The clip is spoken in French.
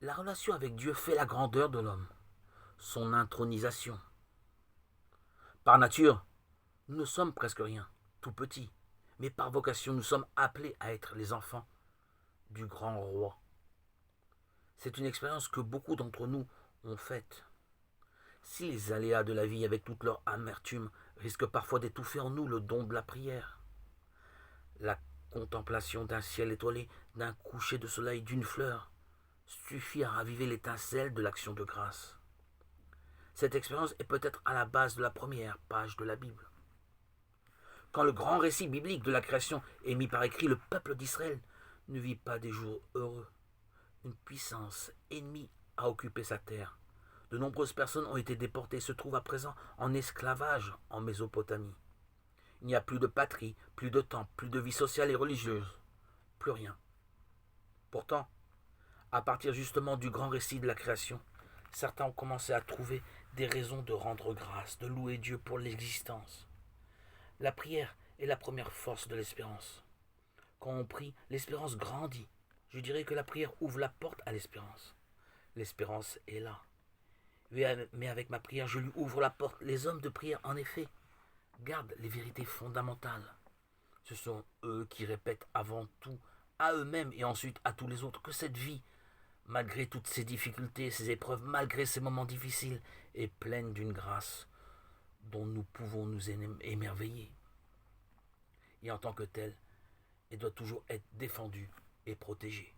La relation avec Dieu fait la grandeur de l'homme, son intronisation. Par nature, nous ne sommes presque rien, tout petits, mais par vocation, nous sommes appelés à être les enfants du grand roi. C'est une expérience que beaucoup d'entre nous ont faite. Si les aléas de la vie avec toute leur amertume risquent parfois d'étouffer en nous le don de la prière, la contemplation d'un ciel étoilé, d'un coucher de soleil, d'une fleur, suffit à raviver l'étincelle de l'action de grâce. Cette expérience est peut-être à la base de la première page de la Bible. Quand le grand récit biblique de la création est mis par écrit, le peuple d'Israël ne vit pas des jours heureux. Une puissance ennemie a occupé sa terre. De nombreuses personnes ont été déportées et se trouvent à présent en esclavage en Mésopotamie. Il n'y a plus de patrie, plus de temple, plus de vie sociale et religieuse, plus rien. Pourtant, à partir justement du grand récit de la création, certains ont commencé à trouver des raisons de rendre grâce, de louer Dieu pour l'existence. La prière est la première force de l'espérance. Quand on prie, l'espérance grandit. Je dirais que la prière ouvre la porte à l'espérance. L'espérance est là. Mais avec ma prière, je lui ouvre la porte. Les hommes de prière, en effet, gardent les vérités fondamentales. Ce sont eux qui répètent avant tout à eux-mêmes et ensuite à tous les autres que cette vie, malgré toutes ses difficultés, ses épreuves, malgré ces moments difficiles, est pleine d'une grâce dont nous pouvons nous émerveiller. Et en tant que telle, elle doit toujours être défendue et protégée.